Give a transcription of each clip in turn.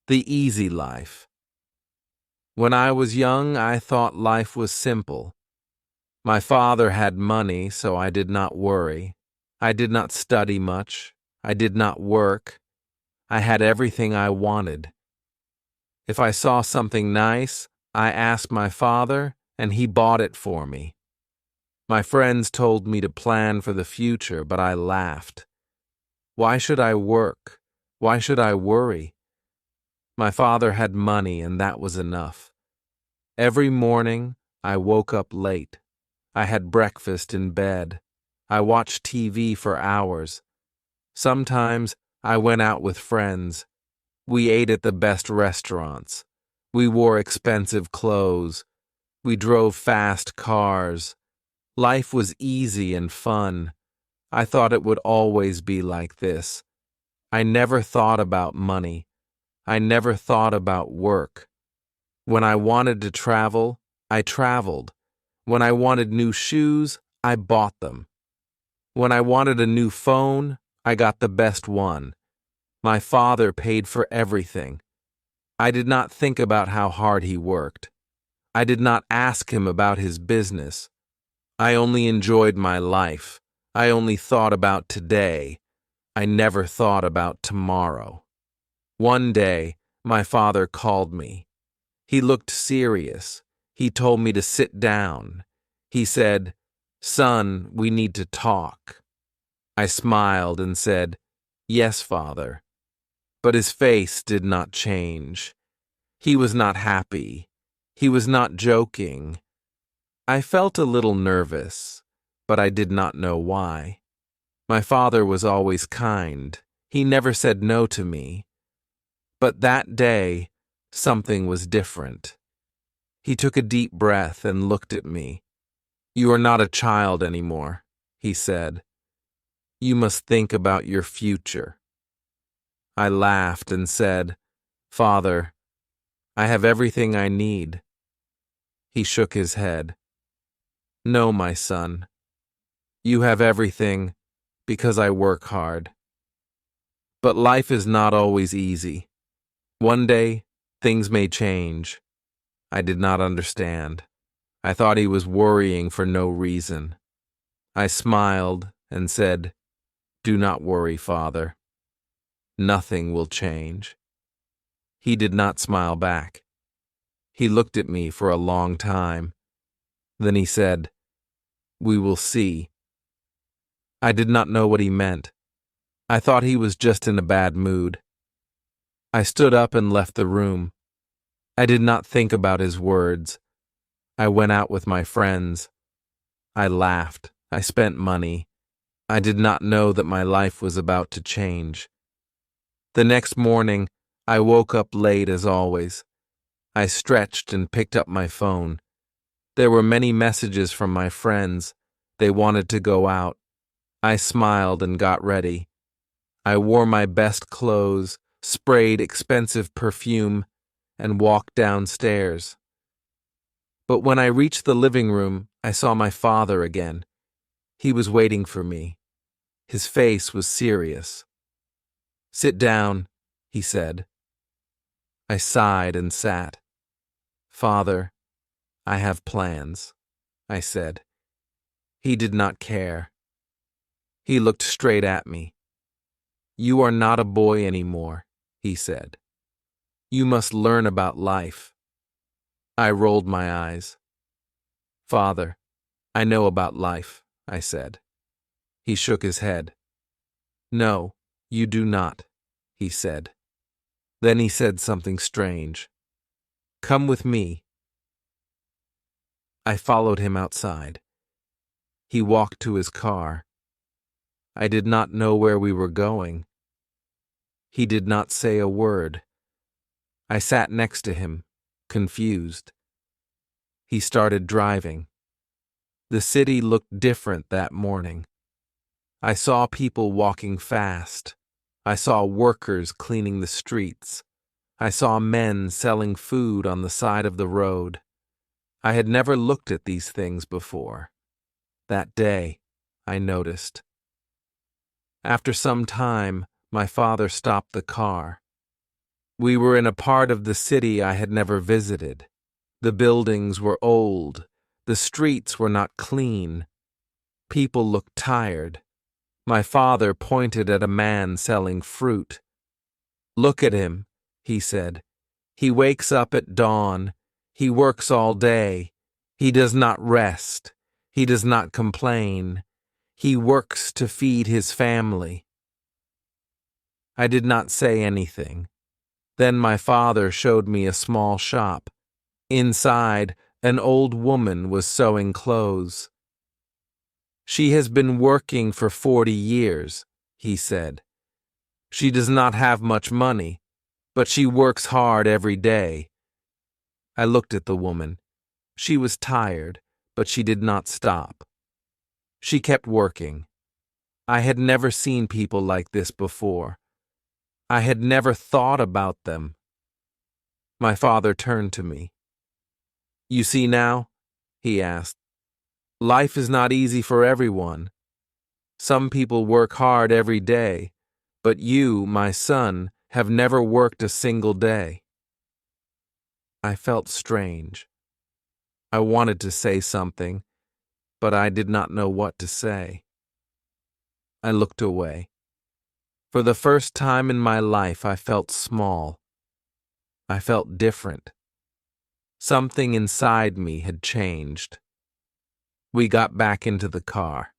The easy life. When I was young, I thought life was simple. My father had money, so I did not worry. I did not study much. I did not work. I had everything I wanted. If I saw something nice, I asked my father, and he bought it for me. My friends told me to plan for the future, but I laughed. Why should I work? Why should I worry? My father had money, and that was enough. Every morning, I woke up late. I had breakfast in bed. I watched TV for hours. Sometimes I went out with friends. We ate at the best restaurants. We wore expensive clothes. We drove fast cars. Life was easy and fun. I thought it would always be like this. I never thought about money. I never thought about work. When I wanted to travel, I traveled. When I wanted new shoes, I bought them. When I wanted a new phone, I got the best one. My father paid for everything. I did not think about how hard he worked. I did not ask him about his business. I only enjoyed my life. I only thought about today. I never thought about tomorrow. One day, my father called me. He looked serious. He told me to sit down. He said, "Son, we need to talk." I smiled and said, "Yes, Father." But his face did not change. He was not happy. He was not joking. I felt a little nervous, but I did not know why. My father was always kind. He never said no to me. But that day, something was different. He took a deep breath and looked at me. "You are not a child anymore," he said. "You must think about your future." I laughed and said, "Father, I have everything I need." He shook his head. "No, my son. You have everything because I work hard. But life is not always easy. One day, things may change." I did not understand. I thought he was worrying for no reason. I smiled and said, "Do not worry, Father. Nothing will change." He did not smile back. He looked at me for a long time. Then he said, "We will see." I did not know what he meant. I thought he was just in a bad mood. I stood up and left the room. I did not think about his words. I went out with my friends. I laughed. I spent money. I did not know that my life was about to change. The next morning, I woke up late as always. I stretched and picked up my phone. There were many messages from my friends. They wanted to go out. I smiled and got ready. I wore my best clothes, sprayed expensive perfume, and walked downstairs. But when I reached the living room, I saw my father again. He was waiting for me. His face was serious. "Sit down," he said. I sighed and sat. "Father, I have plans," I said. He did not care. He looked straight at me. "You are not a boy anymore," he said. "You must learn about life." I rolled my eyes. "Father, I know about life," I said. He shook his head. "No, you do not," he said. Then he said something strange. "Come with me." I followed him outside. He walked to his car. I did not know where we were going. He did not say a word. I sat next to him, confused. He started driving. The city looked different that morning. I saw people walking fast. I saw workers cleaning the streets. I saw men selling food on the side of the road. I had never looked at these things before. That day, I noticed. After some time, my father stopped the car. We were in a part of the city I had never visited. The buildings were old. The streets were not clean. People looked tired. My father pointed at a man selling fruit. "Look at him," he said. "He wakes up at dawn. He works all day. He does not rest. He does not complain. He works to feed his family." I did not say anything. Then my father showed me a small shop. Inside, an old woman was sewing clothes. "She has been working for 40 years, he said. "She does not have much money, but she works hard every day." I looked at the woman. She was tired, but she did not stop. She kept working. I had never seen people like this before. I had never thought about them. My father turned to me. "You see now?" he asked. "Life is not easy for everyone. Some people work hard every day, but you, my son, have never worked a single day." I felt strange. I wanted to say something, but I did not know what to say. I looked away. For the first time in my life, I felt small. I felt different. Something inside me had changed. We got back into the car.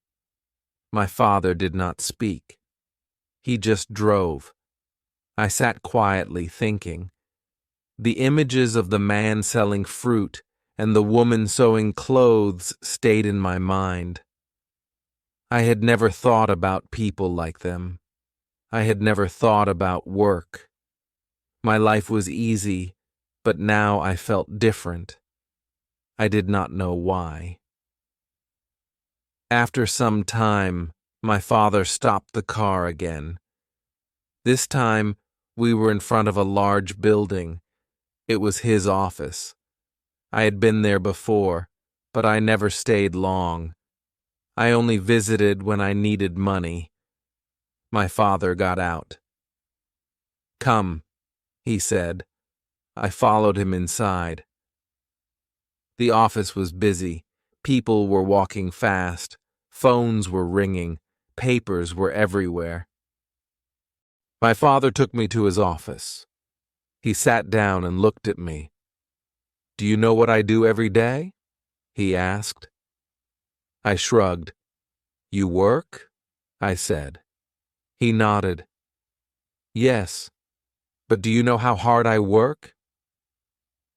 My father did not speak. He just drove. I sat quietly thinking. The images of the man selling fruit and the woman sewing clothes stayed in my mind. I had never thought about people like them. I had never thought about work. My life was easy, but now I felt different. I did not know why. After some time, my father stopped the car again. This time, we were in front of a large building. It was his office. I had been there before, but I never stayed long. I only visited when I needed money. My father got out. "Come," he said. I followed him inside. The office was busy. People were walking fast. Phones were ringing. Papers were everywhere. My father took me to his office. He sat down and looked at me. "Do you know what I do every day?" he asked. I shrugged. "You work?" I said. He nodded. "Yes, but do you know how hard I work?"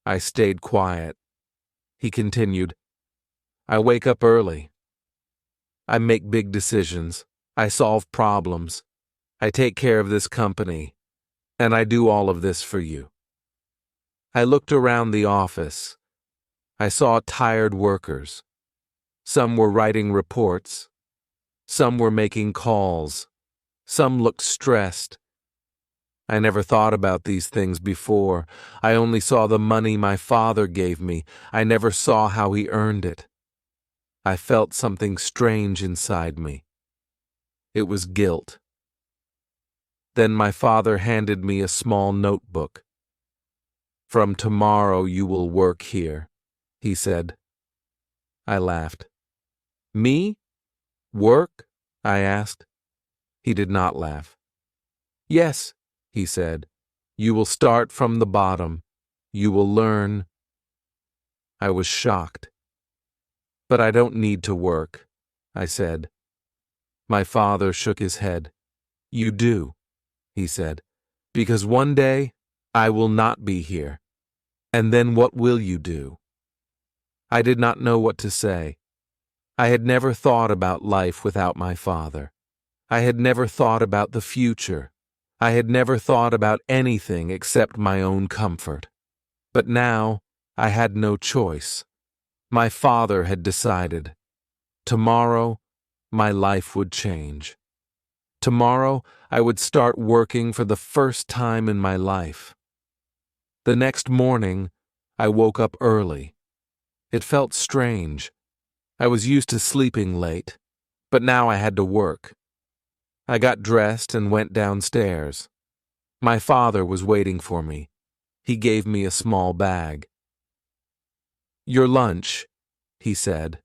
I stayed quiet. He continued, "I wake up early. I make big decisions. I solve problems. I take care of this company. And I do all of this for you." I looked around the office. I saw tired workers. Some were writing reports. Some were making calls. Some looked stressed. I never thought about these things before. I only saw the money my father gave me. I never saw how he earned it. I felt something strange inside me. It was guilt. Then my father handed me a small notebook. "From tomorrow you will work here," he said. I laughed. "Me? Work?" I asked. He did not laugh. "Yes," he said. "You will start from the bottom. You will learn." I was shocked. "But I don't need to work," I said. My father shook his head. "You do," he said, "because one day I will not be here. And then what will you do?" I did not know what to say. I had never thought about life without my father. I had never thought about the future. I had never thought about anything except my own comfort. But now I had no choice. My father had decided. Tomorrow, my life would change. Tomorrow, I would start working for the first time in my life. The next morning, I woke up early. It felt strange. I was used to sleeping late, but now I had to work. I got dressed and went downstairs. My father was waiting for me. He gave me a small bag. "Your lunch," he said.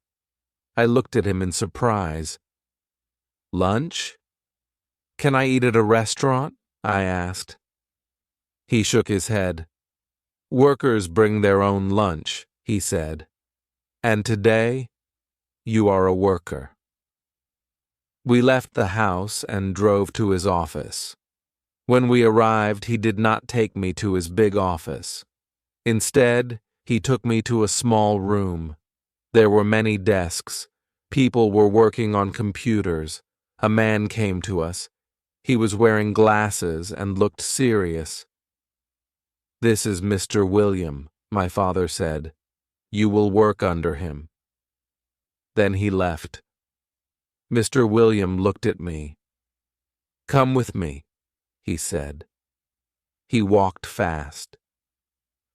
I looked at him in surprise. "Lunch? Can I eat at a restaurant?" I asked. He shook his head. "Workers bring their own lunch," he said. "And today, you are a worker." We left the house and drove to his office. When we arrived, he did not take me to his big office. Instead, he took me to a small room. There were many desks. People were working on computers. A man came to us. He was wearing glasses and looked serious. "This is Mr. William," my father said. "You will work under him." Then he left. Mr. William looked at me. "Come with me," he said. He walked fast.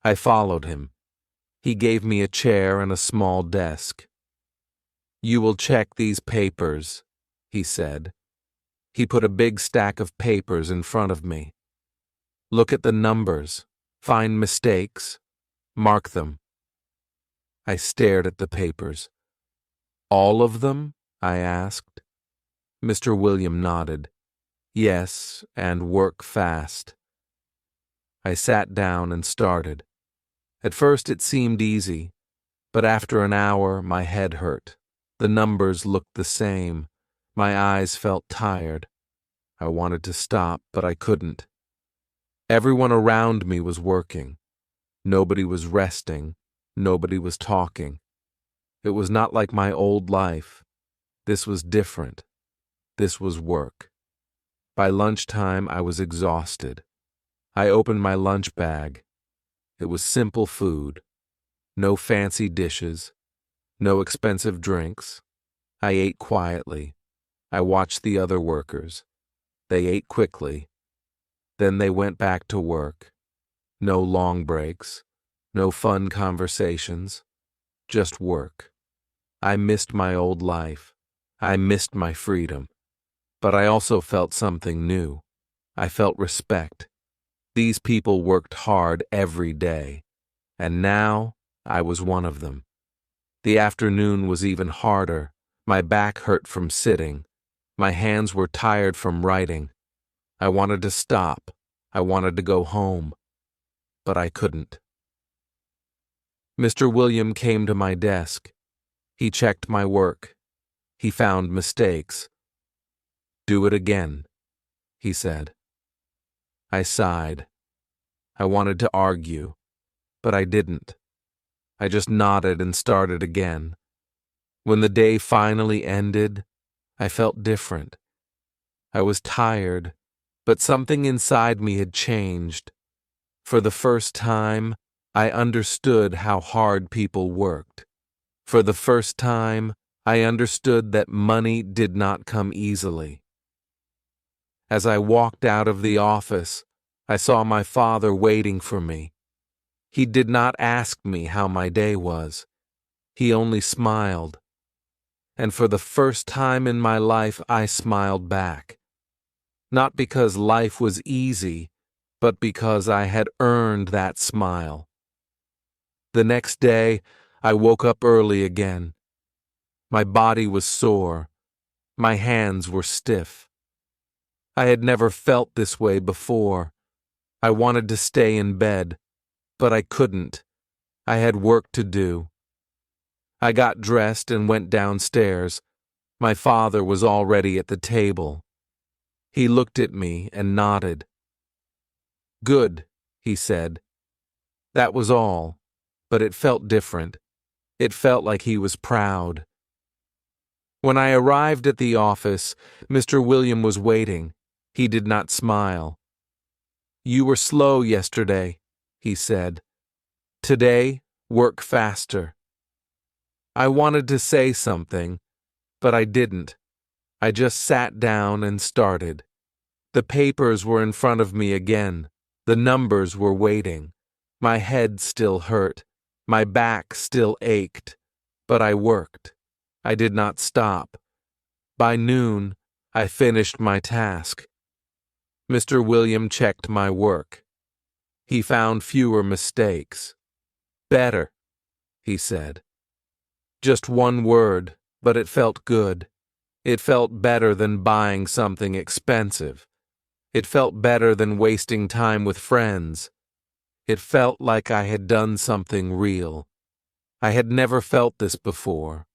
I followed him. He gave me a chair and a small desk. "You will check these papers," he said. He put a big stack of papers in front of me. "Look at the numbers. Find mistakes. Mark them." I stared at the papers. "All of them?" I asked. Mr. William nodded. "Yes, and work fast." I sat down and started. At first it seemed easy, but after an hour my head hurt. The numbers looked the same. My eyes felt tired. I wanted to stop, but I couldn't. Everyone around me was working. Nobody was resting. Nobody was talking. It was not like my old life. This was different. This was work. By lunchtime, I was exhausted. I opened my lunch bag. It was simple food. No fancy dishes. No expensive drinks. I ate quietly. I watched the other workers. They ate quickly. Then they went back to work. No long breaks. No fun conversations. Just work. I missed my old life. I missed my freedom. But I also felt something new. I felt respect. These people worked hard every day. And now I was one of them. The afternoon was even harder. My back hurt from sitting. My hands were tired from writing. I wanted to stop. I wanted to go home. But I couldn't. Mr. William came to my desk. He checked my work. He found mistakes. "Do it again," he said. I sighed. I wanted to argue, but I didn't. I just nodded and started again. When the day finally ended, I felt different. I was tired, but something inside me had changed. For the first time, I understood how hard people worked. For the first time, I understood that money did not come easily. As I walked out of the office, I saw my father waiting for me. He did not ask me how my day was. He only smiled. And for the first time in my life, I smiled back. Not because life was easy, but because I had earned that smile. The next day, I woke up early again. My body was sore. My hands were stiff. I had never felt this way before. I wanted to stay in bed, but I couldn't. I had work to do. I got dressed and went downstairs. My father was already at the table. He looked at me and nodded. "Good," he said. That was all, but it felt different. It felt like he was proud. When I arrived at the office, Mr. William was waiting. He did not smile. "You were slow yesterday," he said. "Today, work faster." I wanted to say something, but I didn't. I just sat down and started. The papers were in front of me again. The numbers were waiting. My head still hurt. My back still ached. But I worked. I did not stop. By noon, I finished my task. Mr. William checked my work. He found fewer mistakes. Better, he said. Just one word, but it felt good. It felt better than buying something expensive. It felt better than wasting time with friends. It felt like I had done something real. I had never felt this before.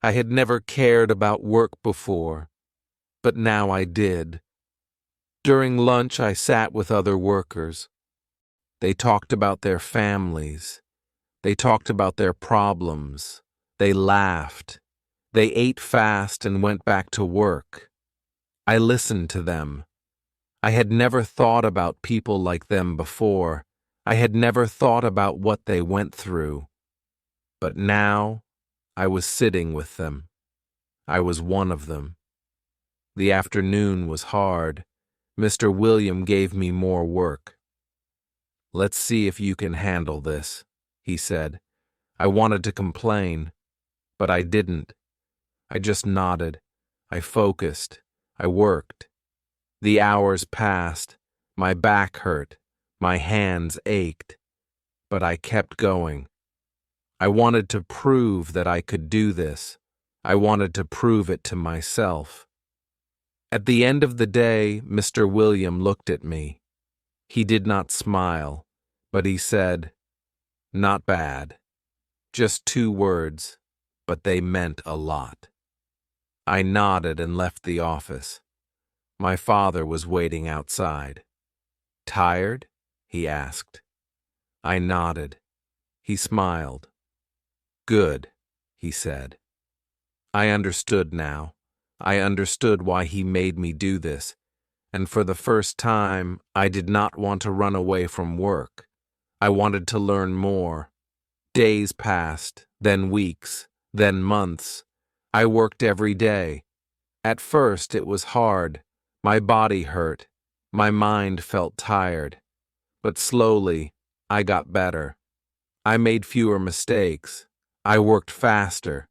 I had never cared about work before. But now I did. During lunch, I sat with other workers. They talked about their families. They talked about their problems. They laughed. They ate fast and went back to work. I listened to them. I had never thought about people like them before. I had never thought about what they went through. But now, I was sitting with them. I was one of them. The afternoon was hard. Mr. William gave me more work. "Let's see if you can handle this," he said. I wanted to complain, but I didn't. I just nodded. I focused. I worked. The hours passed. My back hurt. My hands ached. But I kept going. I wanted to prove that I could do this. I wanted to prove it to myself. At the end of the day, Mr. William looked at me. He did not smile, but he said, "Not bad." Just 2 words, but they meant a lot. I nodded and left the office. My father was waiting outside. "Tired?" he asked. I nodded. He smiled. "Good," he said. I understood now. I understood why he made me do this, and for the first time, I did not want to run away from work. I wanted to learn more. Days passed, then weeks, then months. I worked every day. At first, it was hard. My body hurt. My mind felt tired. But slowly, I got better. I made fewer mistakes. I worked faster.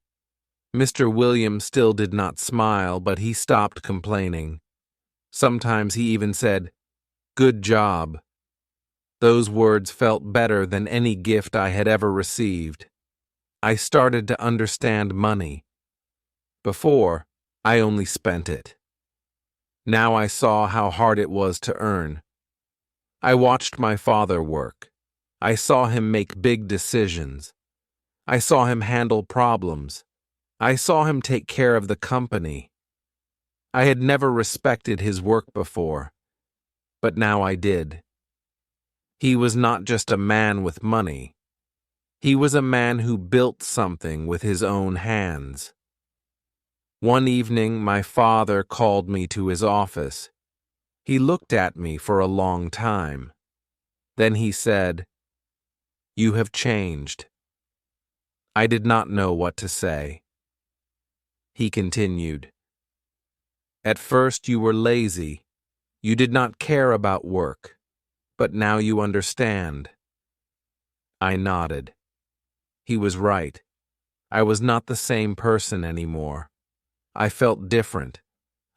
Mr. Williams still did not smile, but he stopped complaining. Sometimes he even said, "Good job." Those words felt better than any gift I had ever received. I started to understand money. Before, I only spent it. Now I saw how hard it was to earn. I watched my father work. I saw him make big decisions. I saw him handle problems. I saw him take care of the company. I had never respected his work before, but now I did. He was not just a man with money. He was a man who built something with his own hands. One evening, my father called me to his office. He looked at me for a long time. Then he said, "You have changed." I did not know what to say. He continued, "At first you were lazy. You did not care about work, but now you understand." I nodded. He was right. I was not the same person anymore. I felt different.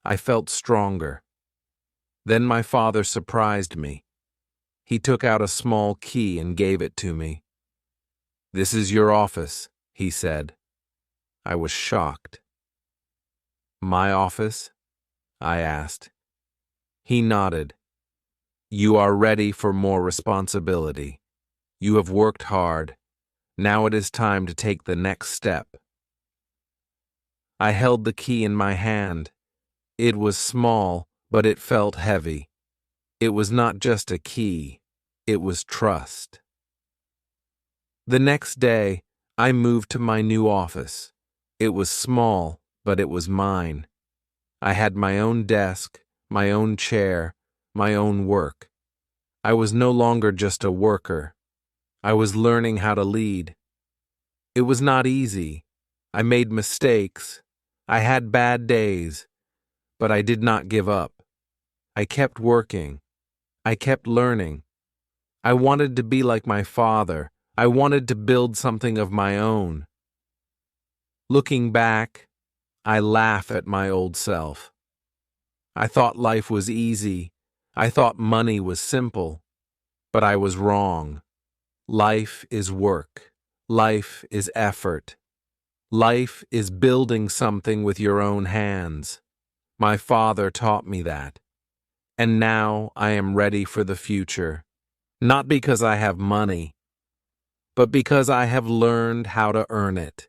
I felt stronger. Then my father surprised me. He took out a small key and gave it to me. "This is your office," he said. I was shocked. "My office?" I asked. He nodded. "You are ready for more responsibility. You have worked hard. Now it is time to take the next step." I held the key in my hand. It was small, but it felt heavy. It was not just a key. It was trust. The next day, I moved to my new office. It was small, but it was mine. I had my own desk, my own chair, my own work. I was no longer just a worker. I was learning how to lead. It was not easy. I made mistakes. I had bad days, but I did not give up. I kept working. I kept learning. I wanted to be like my father. I wanted to build something of my own. Looking back, I laugh at my old self. I thought life was easy. I thought money was simple, but I was wrong. Life is work. Life is effort. Life is building something with your own hands. My father taught me that. And now I am ready for the future. Not because I have money, but because I have learned how to earn it.